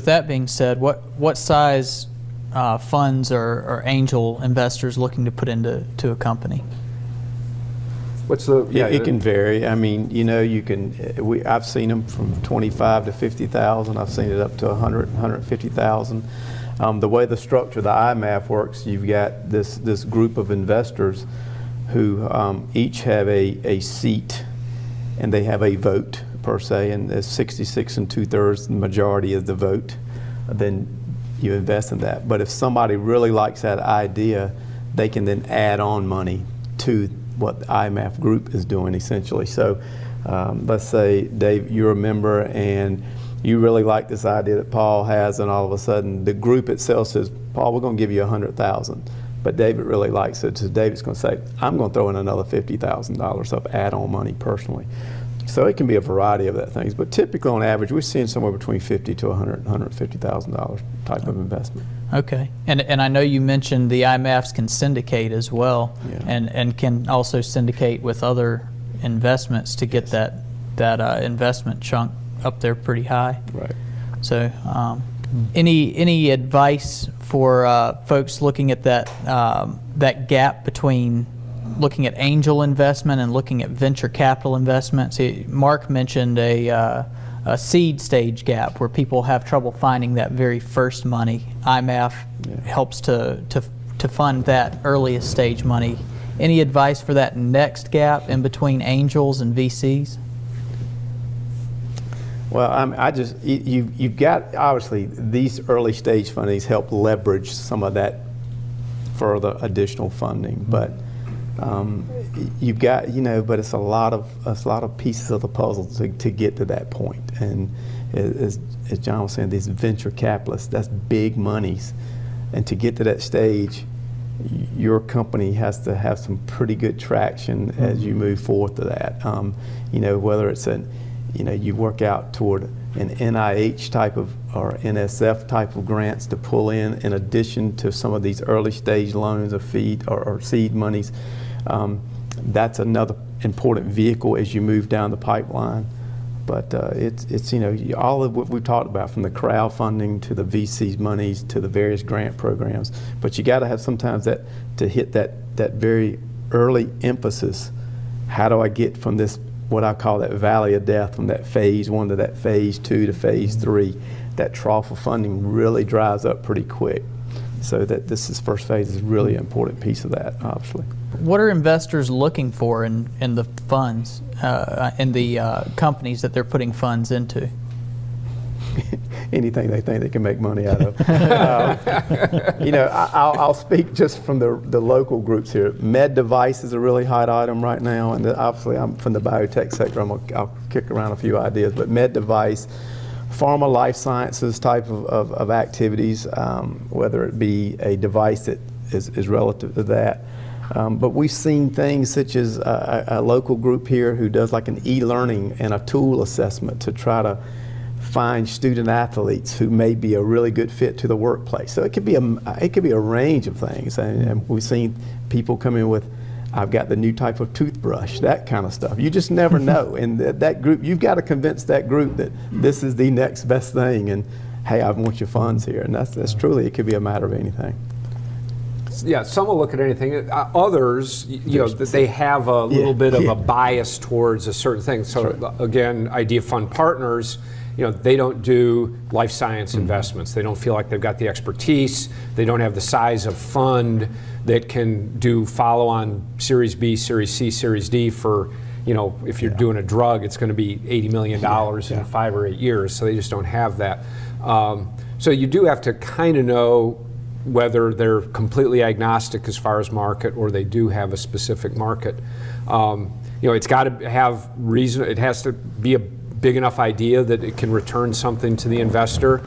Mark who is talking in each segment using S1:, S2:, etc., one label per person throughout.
S1: With that being said, what size funds or angel investors looking to put into a company?
S2: What's the?
S3: Yeah, it can vary. I mean, you know, you can. I've seen them from 25 to 50,000. I've seen it up to 100, 150,000. The way the structure of the IMAF works, you've got this group of investors who each have a seat, and they have a vote per se, and there's 66 2/3, the majority of the vote. Then you invest in that. But if somebody really likes that idea, they can then add on money to what the IMAF group is doing essentially. So let's say, Dave, you're a member and you really like this idea that Paul has, and all of a sudden the group itself says, Paul, we're going to give you 100,000. But David really likes it, so David's going to say, I'm going to throw in another $50,000 of add-on money personally. So it can be a variety of that things, but typically on average we're seeing somewhere between $50,000 to $150,000 type of investment.
S1: Okay, and I know you mentioned the IMAFs can syndicate as well,
S3: Yeah.
S1: and can also syndicate with other investments to get that investment chunk up there pretty high.
S3: Right.
S1: So any advice for folks looking at that gap between looking at angel investment and looking at venture capital investment? See, Mark mentioned a seed stage gap where people have trouble finding that very first money. IMAF helps to fund that earliest stage money. Any advice for that next gap in between angels and VCs?
S3: Well, you've got, obviously, these early stage fundings help leverage some of that further additional funding, but you've got, but it's a lot of pieces of the puzzle to get to that point. And as John was saying, these venture capitalists, that's big monies, and to get to that stage, your company has to have some pretty good traction as you move forward to that. Whether it's you work out toward an NIH type of or NSF type of grants to pull in addition to some of these early stage loans of or seed monies. That's another important vehicle as you move down the pipeline. But it's all of what we've talked about, from the crowdfunding to the VC's monies to the various grant programs. But you got to have sometimes that to hit that very early emphasis. How do I get from this, what I call that valley of death, from that phase 1 to that phase 2 to phase 3? That trough of funding really dries up pretty quick. So that this first phase is really an important piece of that, obviously.
S1: What are investors looking for in the funds, in the companies that they're putting funds into?
S3: Anything they think they can make money out of. I'll speak just from the local groups here. Med device is a really hot item right now, and obviously I'm from the biotech sector. I'll kick around a few ideas, but med device, pharma, life sciences type of activities, whether it be a device that is relative to that. But we've seen things such as a local group here who does like an e-learning and a tool assessment to try to find student athletes who may be a really good fit to the workplace. So it could be a range of things, and we've seen people come in with, I've got the new type of toothbrush, that kind of stuff. You just never know. And that group, you've got to convince that group that this is the next best thing, and hey, I want your funds here. And that's truly, it could be a matter of anything.
S2: Yeah, some will look at anything. Others, they have a little bit of a bias towards a certain thing. So again, Idea Fund Partners, they don't do life science investments. They don't feel like they've got the expertise. They don't have the size of fund that can do follow-on Series B, Series C, Series D for, if you're doing a drug, it's going to be $80 million in 5 or 8 years. So they just don't have that. So you do have to kind of know whether they're completely agnostic as far as market, or they do have a specific market. It's got to have reason. It has to be a big enough idea that it can return something to the investor.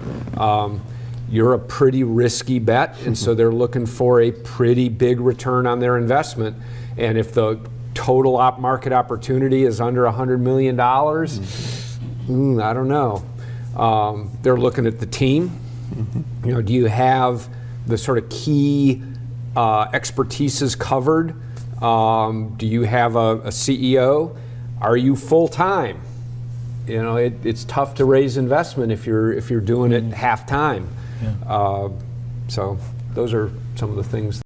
S2: You're a pretty risky bet, and so they're looking for a pretty big return on their investment. And if the total market opportunity is under $100 million, I don't know. They're looking at the team. Do you have the sort of key expertises covered? Do you have a CEO? Are you full-time? you know, it's tough to raise investment if you're doing it half time. So those are some of the things